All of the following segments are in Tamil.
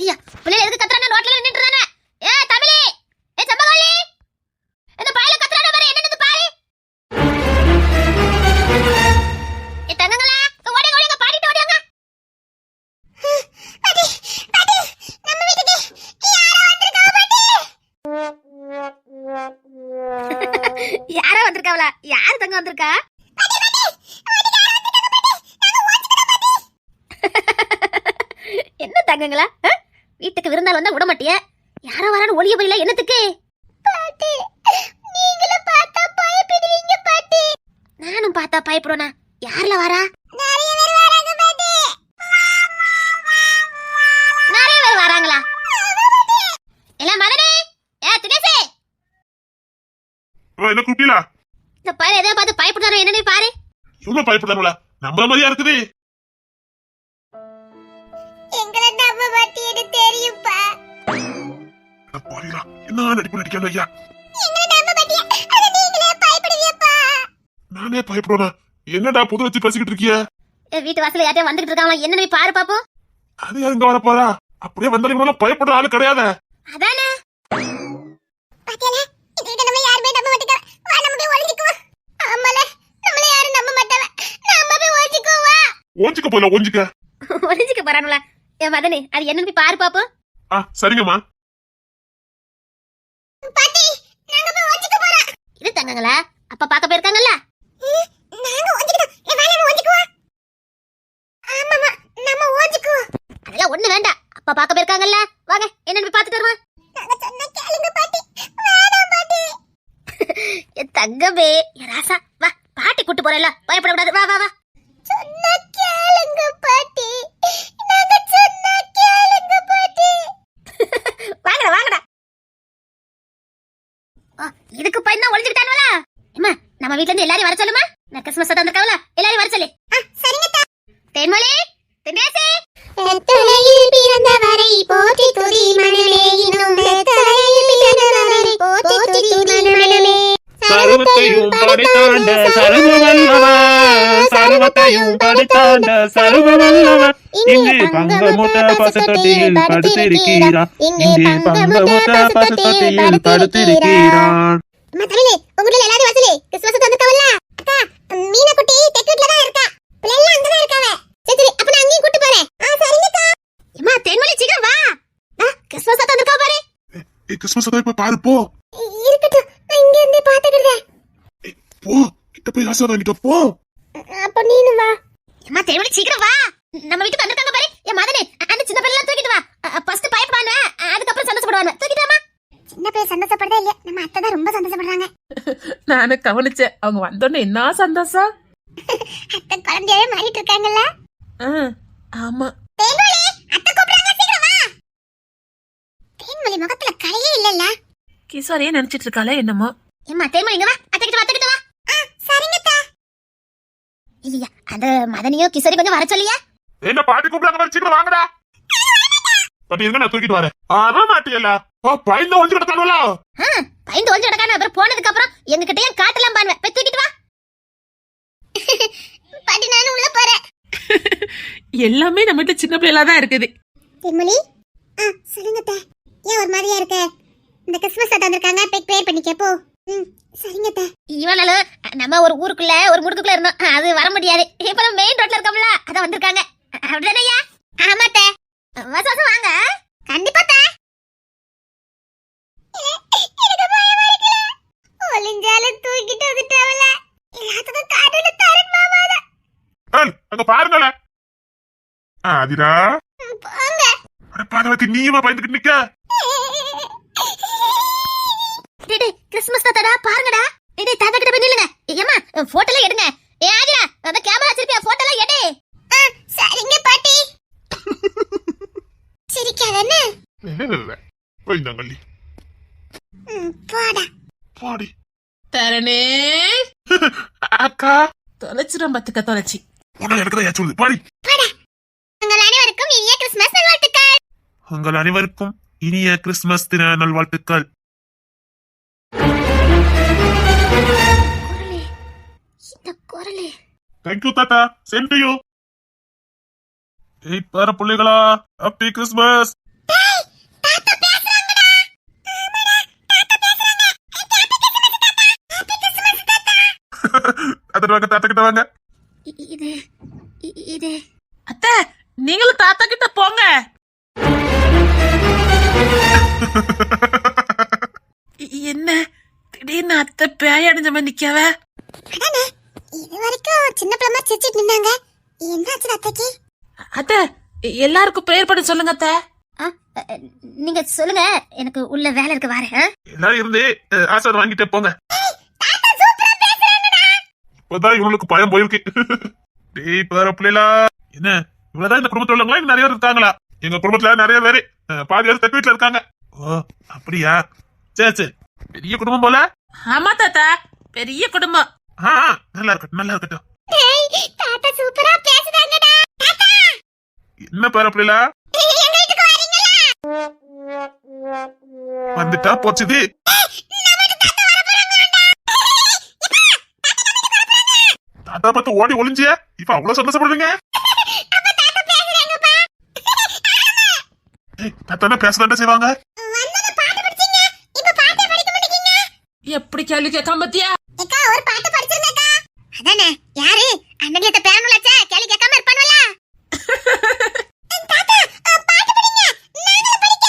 ஐயா பிள்ளைல எதுக்கு கத்துறானே ரோட்ல நின்னுட்டுறானே. ஏ தமிழி, ஏ சம்பகவள்ளி, இந்த பாயில கத்துறானே பாரு, என்னன்னு பாரு. ஏ தங்கங்களா, ஓடி ஓடிங்க, பாடிட்டு ஓடிங்க. பாட்டி பாட்டி, நம்ம வீட்டுக்கு யாரோ வந்திருக்கா பாட்டி. யாரோ வந்திருக்காவளா? யார் தங்க வந்திருக்கா? பாட்டி பாட்டி, வீட்டுக்கு யாரோ வந்திருக்காங்க பாட்டி. நாங்க ஓடிச்சிட்டோம் பாட்டி. என்ன தங்கங்களா, வீட்டுக்கு விருந்தாள் வந்தா விட மாட்டியே. யாரோ வரான்னு ஒளிய போயில என்னத்துக்கு? பாட்டி நீங்களும் பார்த்தா பயப்படுவீங்க பாட்டி. நானும் பார்த்தா பயப்படுவேனா? யார்ல வரா? நிறைய பேர் வராங்க பாட்டி. நிறைய பேர் வராங்களா? எல்லாம் மலனே, ஏ தினேசே, என்ன குட்டிலா? இந்த பையன் எதை பார்த்து பயப்படுறாரோ என்னன்னு பாரு. இவ்வளவு பயப்படுறாங்களா? நம்மள மாதிரியா இருக்குது. எங்களை நம்ப மாட்டேன்னு தெரியும்பா. பாருடா, என்ன நடிப்பு நடிக்காத ஐயா. எங்களை நம்ப மாட்டியா? அத நீங்களே பயப்படுவீங்கப்பா. நானே பயப்படுறேனா? என்னடா புது வச்சு பேசிக்கிட்டு இருக்கிய? வீட்டு வாசல்ல யாரையும் வந்துகிட்டு இருக்காங்களா என்னன்னு போய் பாரு பாப்போம். அது யாருங்க வர போறா? அப்படியே வந்தாலும் பயப்படுற ஆளு கிடையாது. அதானே பாத்தியால, இதுகிட்ட நம்ம யாருமே நம்ப மாட்டேங்க. வா நம்ம போய் ஒளிஞ்சுக்குவோம். ஆமால, நம்மள யாரும் நம்ப மாட்டாவ. நம்ம போய் ஒளிஞ்சுக்குவோம் வா. ஒளிஞ்சுக்க போல ஒளிஞ்சுக்க. ஒளிஞ்சுக்க போறானுல. ஏ மதனே, அது என்னன்னு போய் பாரு பாப்போம். சரிங்கம்மா. பாட்டி, நாங்க போய் ஒளிஞ்சுக்க போறோம். இது தங்கங்களா? அப்பா பாக்க போயிருக்காங்கல்ல? நாங்க ஒளிஞ்சுக்கிட்டோம். ஏ வா நம்ம ஒளிஞ்சுக்குவோம். ஆமாமா, நம்ம ஒளிஞ்சுக்குவோம். அதெல்லாம் ஒண்ணு வேண்டாம். அப்பா பாக்க போயிருக்காங்கல்ல? வாங்க என்னன்னு போய் பாத்துட்டு வருவோம். நாங்க சொன்னா கேளுங்க பாட்டி. வேணாம் பாட்டி. ஏ தங்கமே, ஏ ராசா, வா பாட்டி கூட்டி போறல, பயப்படக்கூடாது. வா வா வா. சொன்னா கேளுங்க பாட்டி. நாங்க சொன்னா கேளுங்க பாட்டி. வாங்கடா வாங்கடா. இதுக்கு பையன் தான் ஒளிஞ்சுக்கிட்டானுவல. அம்மா, நம்ம வீட்ல இருந்து எல்லாரையும் வர சொல்லுமா. நான் கிறிஸ்மஸ் வந்திருக்கவல, எல்லாரையும் வர சொல்லு. சரிங்க தா. தேன்மொழி, தினேசி, எத்தனையில் பிறந்தவரை போற்றி துதி மனமே. இன்னும் எத்தனையில் பிறந்தவரை போற்றி துதி மனமே. சர்வத்தையும் படைத்தாண்ட சர்வவல்லவர், சர்வத்தையும் படைத்தாண்ட சர்வவல்லவர், இங்கே பங்கமுட்ட பசுத்தொட்டியில் படுத்திருக்கிறான், இங்கே பங்கமுட்ட பசுத்தொட்டியில் படுத்திருக்கிறான். அம்மா தமிழே, உங்க வீட்ல எல்லாரும் வசலே கிறிஸ்மஸ் வந்திருக்கவல்ல. அக்கா, மீனா குட்டி தெற்கு வீட்ல தான் இருக்கா. பிள்ளைங்க அங்க தான் இருக்காங்க. சரி அப்ப நான் அங்கேயும் கூட்டி போறேன். சரிங்கக்கா. அம்மா தேன்மொழி சீக்கிரம் வா. கிறிஸ்மஸ் வந்திருக்கா பாரு. கிறிஸ்மஸ் இப்ப பாரு போ. இருக்கட்டும், நான் இங்க இருந்தே பாத்துக்கிறேன். போ, கிட்ட போய் ஆசீர்வாதம் வாங்கிட்டு போ. அப்ப நீனும் வா. அம்மா தேன்மொழி சீக்கிரம் வா. நம்ம வீட்டுக்கு வந்திருக்காங்க பாரு. என் மதனே, அந்த சின்ன பிள்ளை எல்லாம் தூக்கிட்டு வா. ஃபர்ஸ்ட் பயப்படுவானே, அதுக்கப்புறம் சந்தோஷப்படுவானே. தூக்கிட்டு வாமா. சின்ன பிள்ளை சந்தோஷப்படுறதே இல்ல, நம்ம அத்தை தான் ரொம்ப சந்தோஷப்படுறாங்க. நானும் கவனிச்சேன். அவங்க வந்தோடனே என்ன சந்தோஷம். அத்தை குழந்தையாவே மாறிட்டு இருக்காங்கல்ல. ஆமா. தேன்மொழி, அத்தை கூப்பிடுறாங்க, சீக்கிரம் வா. தேன்மொழி முகத்துல கலையே இல்லல்ல. கிஷோரையே நினைச்சிட்டு இருக்காளே என்னமோ. ஏம்மா தேன்மொழி இங்க வா. அத்தை கிட்ட வா. சரிங்க அத்தை. இல்லையா, அந்த மதனியோ கிஷோரி கொஞ்சம் வர சொல்லியா. என்ன பாட்டி கூப்பிடாங்க, சீக்கிரம் வாங்கடா. பாட்டி இருங்க, நான் தூக்கிட்டு வரேன். வர மாட்டியல்ல? பயந்து ஒளிஞ்சு கிடக்கானுவல. பயந்து ஒளிஞ்சு கிடக்கானு அப்புறம் போனதுக்கு அப்புறம் எங்க கிட்ட ஏன் காட்டலாம் பாருவேன். போய் தூக்கிட்டு வா. பாட்டி நானும் உள்ள போறேன். எல்லாமே நம்ம வீட்டு சின்ன பிள்ளைல தான் இருக்குது. தேன்மொழி, சொல்லுங்க அத்தை. ஏன் ஒரு மாதிரியா இருக்க? இந்த கிறிஸ்மஸ் தாத்தா வந்திருக்காங்க, போய் ப்ரேயர் பண்ணிக்க போ. சரிங்க அத்தை. இவனால நம்ம ஒரு ஊருக்குள்ள ஒரு முடுக்குக்குள்ள இருந்தோம், அது வர முடியாது. இப்ப நம்ம மெயின் ரோட்ல இருக்கோம்ல, அத வந்திருக்காங்க. அப்படிதானயா? ஆமா அத்தை. வசவசம் வாங்க. கண்டிப்பா அத்தை. எனக்கு பயமா இருக்குல. ஒளிஞ்சாலும் தூக்கிட்டு வந்துட்டாவல. எல்லாத்துக்கும் காட்டுல தரன் மாமாடா. அங்க பாருங்களே. ஆதிரா, போங்க. அட பாதவதி, நீயுமா பயந்துக்கிட்டு நிக்க? டேய் கிறிஸ்மஸ் தாத்தாடா, பாருங்கடா. டேய் தாத்தா கிட்ட போய் நில்லுங்க. ஏம்மா போட்டோல எடுங்க. ஆதிரா, அந்த கேமரா வச்சிருப்பியா, போட்டோல எடு. சரிங்க பாட்டி. சிரிக்காதே. இல்ல போய்ந்தாங்கள்ளி. போடா. பாடி தரணே அக்கா. தொலைச்சிடும் பத்துக்க தொலைச்சி. உடனே எனக்கு தான் சொல்லுது. பாடி. போடா. உங்கள் அனைவருக்கும் இனிய கிறிஸ்மஸ் நல்வாழ்த்துக்கள். உங்கள் அனைவருக்கும் இனிய கிறிஸ்மஸ் தின நல்வாழ்த்துக்கள். குரலே. Thank you, Tata. Same to you. Hey, para புள்ளைகளா, ஹாப்பி கிறிஸ்மஸ். தாத்தா வாங்க, தாத்தா கிட்ட வாங்க. இது இது அத்தை நீங்களும் தாத்தா கிட்ட போங்க. என்ன திடீர்னு அத்தை பேய் அடைஞ்ச மாதிரி நிக்கவ? அதானே இது வரைக்கும் சின்ன பிள்ளை மாதிரி சிரிச்சிட்டு நின்னாங்க. என்னாச்சு அத்தைக்கு? அத்தை எல்லாருக்கும் பிரேயர் பண்ண சொல்லுங்க அத்தை. நீங்க சொல்லுங்க, எனக்கு உள்ள வேலை இருக்கு, வரேன். எல்லாரும் இருந்து ஆசீர்வாதம் வாங்கிட்டே போங்க. இப்பதான் இவங்களுக்கு பயம் போயிருக்கு. டேய் பேர பிள்ளைகளா, என்ன இவ்வளவுதான் இந்த குடும்பத்துல உள்ளவங்களா? இன்னும் நிறைய பேர் இருக்காங்களா? எங்க குடும்பத்துல நிறைய பேரு பாதி பேர் தெற்கு வீட்டுல இருக்காங்க. ஓ அப்படியா? சரி சரி, பெரிய குடும்பம் போல. ஆமா தாத்தா, பெரிய குடும்பம். நல்லா இருக்கட்டும், நல்லா இருக்கட்டும். தாத்தா சூப்பரா பேசுறாங்கடா. தாத்தா என்ன பேர பிள்ளைகளா, எங்க வீட்டுக்கு வரீங்களா? வந்துட்டா போச்சுது. தாத்தா பார்த்து ஓடி ஒளிஞ்சிய, இப்ப அவ்வளவு சந்தோஷப்படுறீங்க. தாத்தா பேசதாண்டா செய்வாங்க. எப்படி கேள்வி கேட்காம பத்தியா? ஒரு பாட்டு படிச்சிருந்தேக்கா. அதானே யாரு அண்ணகிட்ட பேரணும்லாச்சே, கேள்வி கேட்காம இருப்பானுவல. தாத்தா பாட்டு படிங்க, நாங்களும் படிக்க.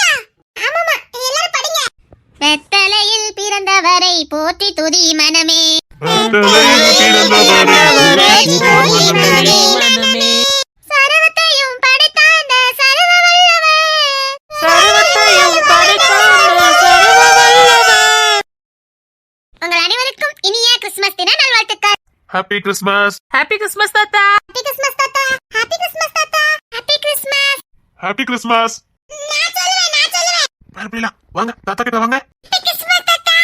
ஆமாமா எல்லாரும் படிங்க. வெத்தலையில் பிறந்தவரை போற்றி துதி மனமே, சர்வத்தையும் படைத்தாண்ட சர்வ வல்லவன். உங்கள் அனைவருக்கும் இனிய கிறிஸ்துமஸ் தின நல்வாழ்த்துக்கள். Happy Christmas. ஹாப்பி கிறிஸ்மஸ் தாத்தா. ஹாப்பி கிறிஸ்மஸ் தாத்தா. ஹாப்பி கிறிஸ்மஸ் தாத்தா. Happy Christmas. Happy Christmas. நான் சொல்லுவேன். பேர பிள்ளைகளா வாங்க, தாத்தா கிட்ட வாங்க. ஹாப்பி கிறிஸ்மஸ் தாத்தா.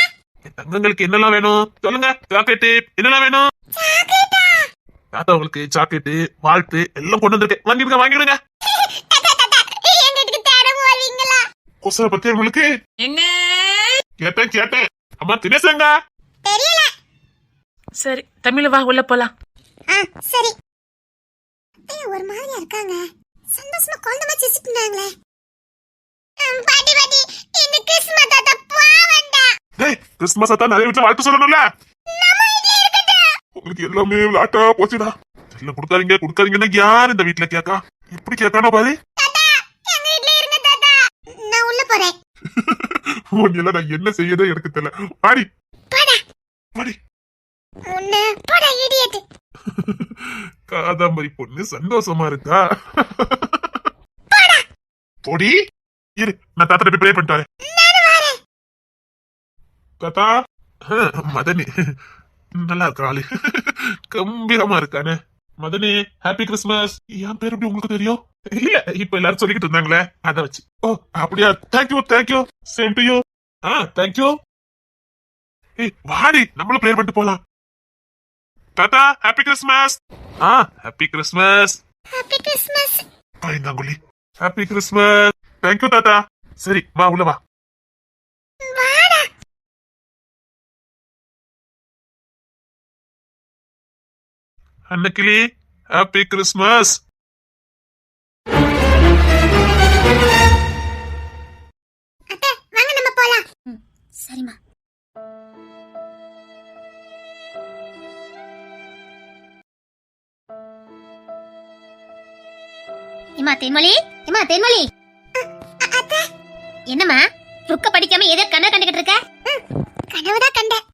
தங்களுக்கு என்னெல்லாம் வேணும் சொல்லுங்க. சாக்லேட் என்னெல்லாம் வேணும்? சாக்லேட்டா? தாத்தா உங்களுக்கு சாக்லேட், வாழ்த்து எல்லாம் கொண்டு வந்திருக்கேன். வாங்கிடுங்க, வாங்கிடுங்க. தாத்தா எங்க வீட்டுக்கு தேடவும் வருவீங்களா? கொசரை பத்தி உங்களுக்கு எங்க? கேட்டேன். அம்மா தினேசங்க தெரியல. சரி தமிழ் வா உள்ள போலாம். சரி. ஒரு மாதிரியா இருக்காங்க, சந்தோஷமா குழந்தை மாதிரி சிரிச்சிட்டு இருந்தாங்களே. பாட்டி இந்த கிறிஸ்மஸ் தாத்தா பாவண்டா. டேய் கிறிஸ்மஸ் தான் நிறைய வீட்டுல வாழ்த்து சொல்லணும்ல. நம்ம வீட்ல இருக்கட்டும். உங்களுக்கு எல்லாமே விளையாட்டா போச்சுடா. எல்லாம் கொடுக்காதீங்கன்னா யார் இந்த வீட்டுல கேக்கா? எப்படி கேட்கானோ பாரு. தாத்தா எங்க வீட்ல இருங்க தாத்தா, நான் உள்ள போறேன். உன்னையெல்லாம் நான் என்ன செய்யதே எனக்கு தெரியல. பாடி போடா பாடி. உன்னை போடா இடியட். காதாம்பரி பொண்ணு சந்தோஷமா இருக்கா? போடி. இரு நான் தாத்தா போய் ப்ரே பண்ணிட்டு வரேன். தாத்தா மதனி நல்லா இருக்கா? ஆளு கம்பீரமா இருக்கானே. மதனி ஹாப்பி கிறிஸ்மஸ். என் பேர் எப்படி உங்களுக்கு தெரியும்? இல்ல இப்ப எல்லாரும் சொல்லிக்கிட்டு இருந்தாங்களே அத வச்சு. ஓ அப்படியா? Thank you same to you. Thank you. ஏய் வாடி நம்மளும் ப்ரேயர் பண்ணிட்டு போலாம். தாத்தா happy Christmas. Happy Christmas. Happy Christmas. பயந்தாங்குழி ஹாப்பி கிறிஸ்மஸ். தேங்க்யூ தாத்தா. சரி வா உள்ள வா. வாடா. அன்னக்கிளி ஹாப்பி கிறிஸ்மஸ். அத்தை வாங்க நம்ம போலாம். சரிம்மா. இம்மா தேன்மொழி, அத்தை என்னம்மா ருக்க படிக்காம எதை கண்ண கண்டுகிட்டு இருக்க? கனவுதான் கண்டேன்.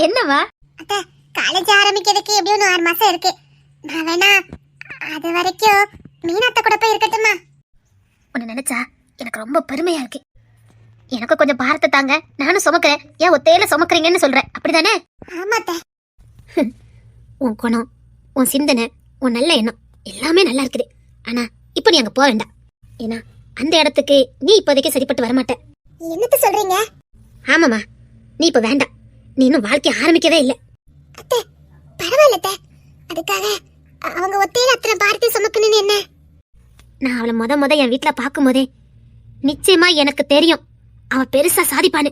என்னம்மா? அத்தை காலேஜ் ஆரம்பிக்கிறதுக்கு எப்படியும் 6 மாசம் இருக்கு. நான் வேணா அது வரைக்கும் மீனாத்த கூட போய் இருக்கட்டுமா? உன்னை நினைச்சா எனக்கு ரொம்ப பெருமையா இருக்கு. எனக்கு கொஞ்சம் பாரத்தை தாங்க, நானும் சுமக்கிறேன். ஏன் ஒத்தையில சுமக்கிறீங்கன்னு சொல்றேன், அப்படிதானே? ஆமாத்த. உன் குணம், உன் சிந்தனை, உன் நல்ல எண்ணம் எல்லாமே நல்லா இருக்குது. ஆனா இப்ப நீ அங்க போக வேண்டாம். ஏன்னா அந்த இடத்துக்கு நீ இப்போதைக்கு சரிப்பட்டு வரமாட்ட. என்னத்த சொல்றீங்க? ஆமாமா, நீ இப்ப வேண்டாம். நீ இன்னும் வாழ்க்கை ஆரம்பிக்கவே இல்லை. அத்தை பரவாயில்ல, அதுக்காக அவங்க ஒத்தையில அத்தனை பாரதி சுமக்கணும்னு என்ன? நான் அவளை முத என் வீட்டுல பாக்கும் போதே நிச்சயமா எனக்கு தெரியும் அவ பெருசா சாதிப்பானு.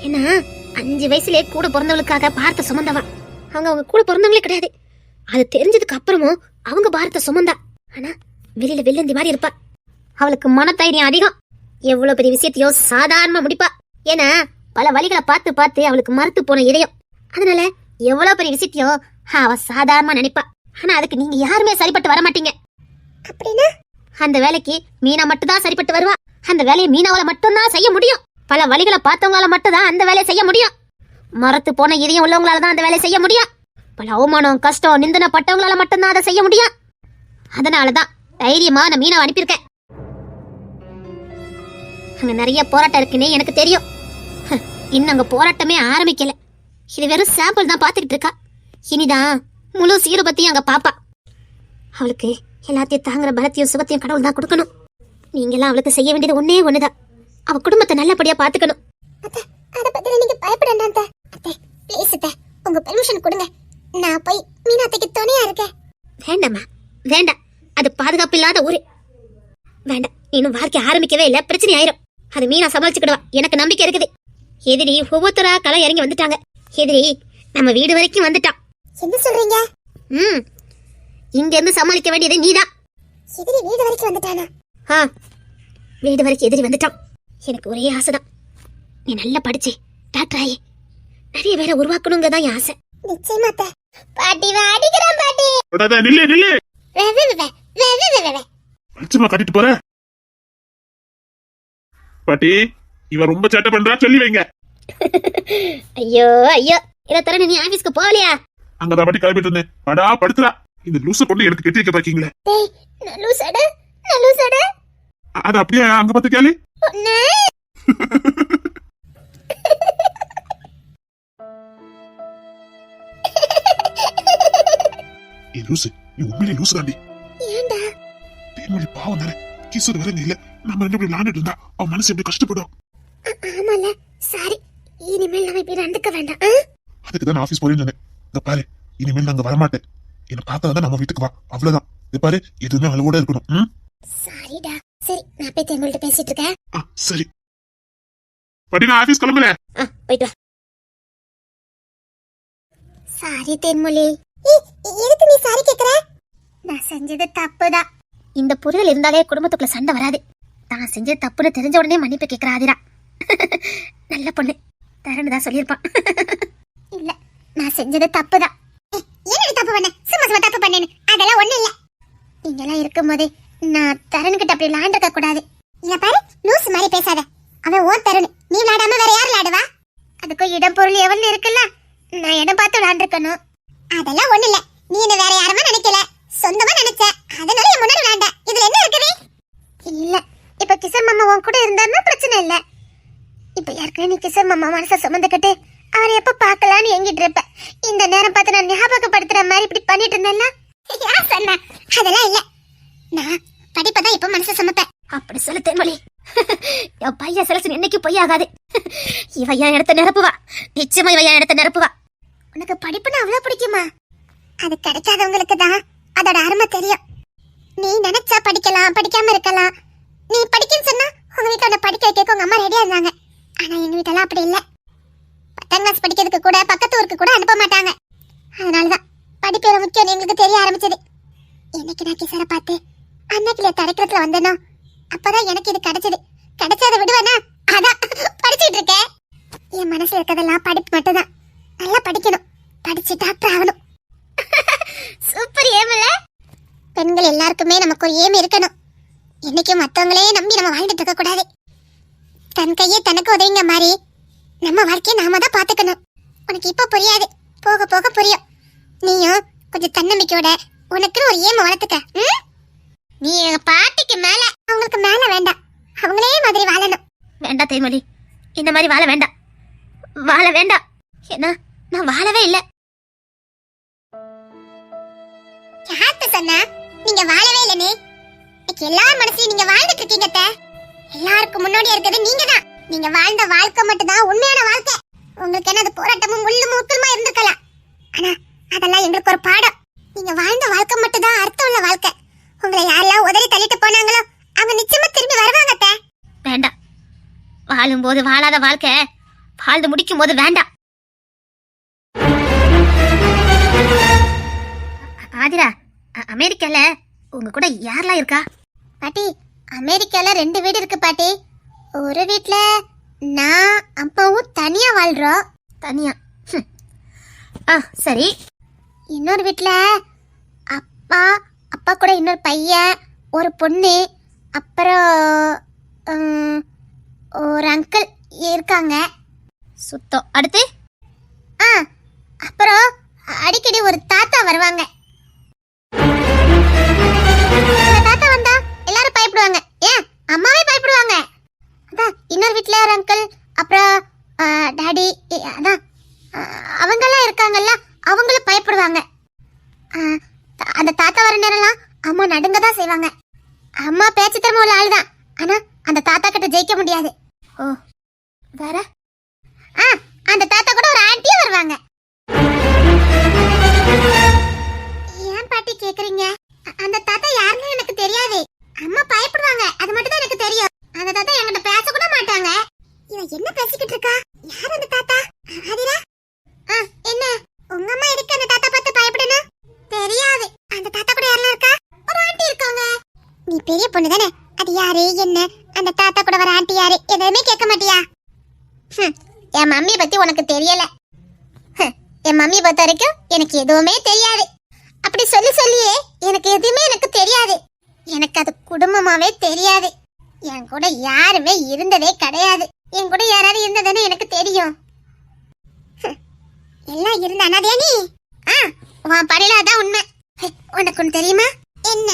ஏன்னா 5 வயசுலயே கூட பிறந்தவளுக்காக பாரத்தை சுமந்தவா. அவங்க கூட பிறந்தவங்களே கிடையாது. அது தெரிஞ்சதுக்கு அப்புறமும் அவங்க பாரத்தை சுமந்தா. ஆனா வெளியில வெள்ளந்தி மாதிரி இருப்பா. அவளுக்கு மனதைரியம் அதிகம். எவ்வளவு பெரிய விஷயத்தையும் சாதாரணமா முடிப்பா. ஏன்னா பல வழிகளை பார்த்து அவளுக்கு மறுத்து போன இதயம். அதனால எவ்வளவு பெரிய விஷயத்தையும் அவ சாதாரணமா நினைப்பா. ஆனா அதுக்கு நீங்க யாருமே சரிப்பட்டு வர மாட்டீங்க. அப்படின்னா அந்த வேலைக்கு மீனா மட்டும் தான் சரிப்பட்டு வருவா. அந்த வேலையை மீனாவால மட்டும்தான் செய்ய முடியும். பல வழிகளை பார்த்தவங்களால மட்டும் தான் அந்த வேலையை செய்ய முடியும். மரத்து போன இதயம் உள்ளவங்களால தான் அந்த வேலையை செய்ய முடியும். பல அவமானம் கஷ்டம் நிந்தனை பட்டவங்களால மட்டும்தான் அதை செய்ய முடியும். அதனாலதான் தைரியமா நான் மீனாவை அனுப்பியிருக்கேன். அங்க நிறைய போராட்டம் இருக்குன்னே எனக்கு தெரியும். இன்னும் அங்க போராட்டமே ஆரம்பிக்கல. இது வெறும் சாம்பிள் தான் பாத்துக்கிட்டு இருக்கா. இனிதான் முழு சீரபத்தையும் அங்க பாப்பா. அவளுக்கு எல்லாத்தையும் தாங்குற பலத்தையும் சுகத்தையும் கடவுள் தான் கொடுக்கணும். நீங்கெல்லாம் அவளுக்கு செய்ய வேண்டியது ஒன்னே ஒண்ணுதான். அவ குடும்பத்தை நல்லபடியா பாத்துக்கணும். அத பத்தி நீங்க பயப்படாத. ப்ளீஸ் உங்க பெர்மிஷன் கொடுங்க. நான் போய் மீனாத்தைக்கு துணையா இருக்கேன். வேண்டாமா வேண்டாம். அது பாதுகாப்பு இல்லாத ஊரு. வேண்டாம். இன்னும் வாழ்க்கை ஆரம்பிக்கவே இல்ல. பிரச்சனை ஆயிரும். அது மீனா சமாளிச்சுக்கிடுவா. எனக்கு நம்பிக்கை இருக்குது. எதிரி ஒவ்வொருத்தரா களை இறங்கி வந்துட்டாங்க. எதிரி நம்ம வீடு வரைக்கும் வந்துட்டான். என்ன சொல்றீங்க? இங்க இருந்து சமாளிக்க வேண்டியது நீதான். எதிரி வீடு வரைக்கும் வந்துட்டானா? வீடு வரைக்கும் எதிரி வந்துட்டான். எனக்கு ஒரே ஆசைதான். நீ நல்லா படிச்சு டாக்டர் ஆயி நிறைய பேரை உருவாக்கணுங்கதான் என் ஆசை. நிச்சயமா பாட்டி அடிக்கிறான் பாட்டி. நில்லு நில்லு. அச்சுமா கட்டிட்டு போற பாட்டி. இவ ரொம்ப சேட்டை பண்றா, சொல்லி வைங்க. ஐயோ ஐயோ, இத தர நீ ஆபீஸ்க்கு போகலையா? அங்கதான் பாட்டி கிளம்பிட்டு இருந்தேன். படா படுத்துறா. இந்த லூசு பொண்ணு எனக்கு கெட்டி வைக்க பாக்கீங்களே. அது அப்படியே அங்க பார்த்து கேளு. லூசு, நீ உண்மையிலே லூசு தாண்டி. ஏண்டா? தேன்மொழி பாவம் தானே. கிசுறு வர இல்ல. நம்ம ரெண்டு பேரும் விளையாண்டுட்டு இருந்தா அவன் மனசு எப்படி கஷ்டப்படும். ஆமால, சாரி. இனிமேல் நம்ம இப்படி நடந்துக்க வேண்டாம். அதுக்கு தான் ஆபீஸ் போறேன்னு சொன்னேன். இந்த பாரு, இனிமேல் நாங்க வரமாட்டேன். என்ன பார்த்தாதான் நம்ம வீட்டுக்கு வா, அவ்வளவுதான். இது பாரு, எதுவுமே அளவோட இருக்கணும். சாரிடா. சரி, நான் போய் தேன்மொழிட்ட பேசிட்டு இருக்கேன். சரி பாட்டி, நான் ஆபீஸ் கிளம்பல. போயிட்டு வா. சாரி தேன்மொழி. எதுக்கு நீ சாரி கேக்குற? நான் செஞ்சது தப்புதான். இந்த புரிதல் இருந்தாலே குடும்பத்துக்குள்ள சண்டை வராது. தான் செஞ்சது தப்புன்னு தெரிஞ்ச உடனே மன்னிப்பு கேக்குற ஆதிரா. நல்ல பொண்ணு. தரன்னு தான் சொல்லியிருப்பான். இல்ல, நான் செஞ்சது தப்புதான். என்ன தப்பு பண்ண? சும்மா தப்பு பண்ணேன்னு அதெல்லாம் ஒண்ணு இல்ல. நீங்கெல்லாம் இருக்கும்போது நான் தரனுக்கிட்ட அப்படி விளையாண்டுக்க கூடாது. இல்ல பாரு, லூஸ் மாதிரி பேசாத. அவன் ஓன் தரனு, நீ விளையாடாம வேற யார் விளையாடுவா? அதுக்கும் இடம் பொருள் எவ்வளவு இருக்குல்ல. நான் இடம் பார்த்து விளையாண்டுருக்கணும். அதெல்லாம் ஒண்ணு இல்ல. நீ என்ன வேற யாருமா நினைக்கல, சொந்தமா நினைச்ச. அதனால என் முன்னாடி விளையாண்ட. இதுல என்ன இருக்குது? இல்ல, இப்ப கிஷோர் மாமா உன் கூட இருந்தாருன்னா பிரச்சனை இல்ல. இப்ப யாருக்குமே நீ கிஷோர் மாமா மனசை சுமந்துக்கிட்டு அவரை எப்ப பாக்கலான்னு எங்கிட்டு இருப்ப. இந்த நேரம் பார்த்து நான் ஞாபகப்படுத்துற மாதிரி இப்படி பண்ணிட்டு இருந்தேன்னா யார் சொன்ன? அதெல்லாம் இல்ல. நான் படிப்பதான் இப்ப மனசை சுமப்பேன். அப்படி சொல்ல தேன்மொழி. என் பையன் செலசன் என்னைக்கு பொய்யாகாது. இவ என் இடத்த நிரப்புவா. நிச்சயமா இவ என் இடத்த நிரப்புவா. உனக்கு படிப்புன்னு அவ்வளவு பிடிக்குமா? அது கிடைக்காதவங்களுக்கு தான் அதோட அருமை தெரியும். நீ நினைச்சா படிக்கலாம், படிக்காம இருக்கலாம். நீ படிக்கன்னு சொன்னா உங்க வீட்டோட படிக்க வைக்க உங்க அம்மா ரெடியா இருந்தாங்க. ஆனா எங்க வீட்டெல்லாம் அப்படி இல்ல. 10ஆம் கிளாஸ் படிக்கிறதுக்கு கூட பக்கத்து ஊருக்கு கூட அனுப்ப மாட்டாங்க. அதனாலதான் படிப்பு எவ்வளவு முக்கியம் எங்களுக்கு தெரிய ஆரம்பிச்சது. என்னைக்கு நான் கிசார பார்த்து அன்னைக்குல தடைக்கிறதுல வந்தனோ அப்பதான் எனக்கு இது கிடைச்சது. கிடைச்சத விடுவேனா? அதான் படிச்சுட்டு இருக்கேன். என் மனசுல இருக்கதெல்லாம் படிப்பு மட்டும்தான். நல்லா படிக்கணும், படிச்சு டாக்டர் ஆகணும். சூப்பர் ஏம்ல. பெண்கள் எல்லாருக்குமே நமக்கு ஒரு ஏம் இருக்கணும். என்னைக்கும் மத்தவங்களே நம்பி நம்ம வாழ்ந்துட்டு இருக்க கூடாது. தன் கையே தனக்கு உதவிங்க மாதிரி நம்ம வாழ்க்கையை நாம தான் பாத்துக்கணும். உனக்கு இப்ப புரியாது, போக போக புரியும். நீயும் கொஞ்சம் தன்னம்பிக்கையோட உனக்குன்னு ஒரு ஏம் வளர்த்துக்க. நீ எங்க பாட்டிக்கு மேல, அவங்களுக்கு மேல வேண்டாம். அவங்களே மாதிரி வாழணும். வேண்டாம் தேன்மொழி, இந்த மாதிரி வாழ வேண்டாம். வாழ வேண்டாம். ஏன்னா நான் வாழவே இல்லை. யார்கிட்ட சொன்னா நீங்க வாழவே இல்லைன்னு? எல்லார் மனசுலயும் நீங்க வாழ்ந்துட்டு இருக்கீங்க. எல்லாருக்கும் முன்னாடியா இருக்கிறது நீங்க தான். நீங்க வாழ்ந்த வாழ்க்கை மட்டும் தான் உண்மையான வாழ்க்கை. உங்களுக்கு என்ன அது போராட்டமும் முள்ளும் முக்கியமா இருந்திருக்கலாம். ஆனா அதெல்லாம் எங்களுக்கு ஒரு பாடம். நீங்க வாழ்ந்த வாழ்க்கை மட்டும் தான் அர்த்தம் உள்ள வாழ்க்கை. உங்களை யாரெல்லாம் உதறி தள்ளிட்டு போனாங்களோ அவங்க நிச்சயமா திரும்பி வருவாங்க. வேண்டாம். வாழும் போது வாழாத வாழ்க்கை வாழ்ந்து முடிக்கும் போது வேண்டாம். ஆதிரா, அமெரிக்கால உங்க கூட யாரெல்லாம் இருக்கா? பாட்டி, அமெரிக்கால 2 வீடு இருக்கு பாட்டி. ஒரு வீட்ல நான் அப்பாவும் தனியா வாழ்றோம். தனியா? சரி. இன்னொரு வீட்ல அப்பா அப்பா கூட இன்னொரு பையன், ஒரு பொண்ணு, அப்புறம் ஒரு அங்கிள் இருக்காங்க. சுத்தம். அடுத்து அப்புறம் அடிக்கடி ஒரு தாத்தா வருவாங்க. அந்த தாத்தா வந்தா எல்லாரும் பயப்படுவாங்க. ஏன் அம்மாவே பயப்படுவாங்க. அதான் இன்னொரு வீட்ல ஒரு அங்கிள், அப்புறம் டாடி, அதான் அவங்கெல்லாம் இருக்காங்கல்ல, அவங்களும் பயப்படுவாங்க. அந்த தாத்தா வர நேரம்லாம் அம்மா நடுங்க தான் செய்வாங்க. அம்மா பேச்சு திறமை உள்ள ஆள் தான், ஆனா அந்த தாத்தா கிட்ட ஜெயிக்க முடியாது. ஓ வேற அந்த தாத்தா கூட ஒரு ஆண்டியும் வருவாங்க. ஏன் பாட்டி கேக்குறீங்க? அந்த தாத்தா யாருன்னு எனக்கு தெரியாது. அம்மா பயப்படுவாங்க, அது மட்டும் தான் எனக்கு தெரியும். அந்த தாத்தா என்கிட்ட பேச கூட மாட்டாங்க. இவ என்ன பேசிக்கிட்டு இருக்கா? யார் அந்த தாத்தா? ஆதிரா, என்ன உங்க அம்மா எதுக்கு அந்த தாத்தா பார்த்து பயப்படணும்? தெரியாது. அந்த தாத்தா கூட யாரெல்லாம் இருக்கா? ஒரு ஆண்டி இருக்காங்க. நீ பெரிய பொண்ணு தானே, அது யாரு என்ன, அந்த தாத்தா கூட வர ஆண்டி யாரு, எதுவுமே கேட்க மாட்டியா? என் மம்மியை பத்தி உனக்கு தெரியல. என் மம்மியை பொறுத்த வரைக்கும் எனக்கு எதுவுமே தெரியாது. அப்படி சொல்லி சொல்லியே எனக்கு எதுவுமே எனக்கு தெரியாது. எனக்கு அது குடும்பமாவே தெரியாது. என் கூட யாருமே இருந்ததே கிடையாது. என் கூட யாராவது இருந்ததுன்னு எனக்கு தெரியும். எல்லாம் இருந்த அனாதையா நீ? உன் படையிலாதான் உண்மை. உனக்கு ஒண்ணு தெரியுமா? என்ன?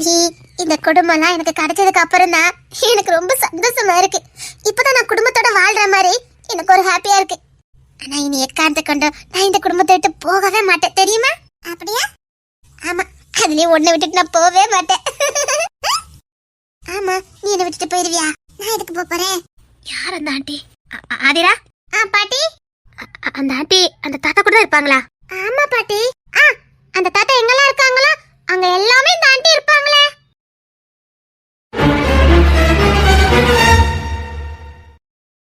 நீ இந்த குடும்பம்லாம் எனக்கு கிடைச்சதுக்கு அப்புறம் தான் எனக்கு ரொம்ப சந்தோஷமா இருக்கு. இப்பதான் நான் குடும்பத்தோட வாழ்ற மாதிரி எனக்கு ஒரு ஹாப்பியா இருக்கு. ஆனா இனி எக்காரணத்தை கொண்டு நான் இந்த குடும்பத்தை விட்டு போகவே மாட்டேன், தெரியுமா? அப்படியா? ஆமா, அதுலயே ஒண்ணு விட்டுட்டு நான் போவே மாட்டேன். ஆமா, நீ என்ன விட்டுட்டு போயிருவியா? நான் எதுக்கு போறேன்? யார் அந்த ஆண்டி? ஆதிரா? பாட்டி, அந்த ஆண்டி அந்த தாத்தா கூட இருப்பாங்களா? ஆமா பாட்டி. அந்த தாத்தா எங்கெல்லாம் இருக்காங்களோ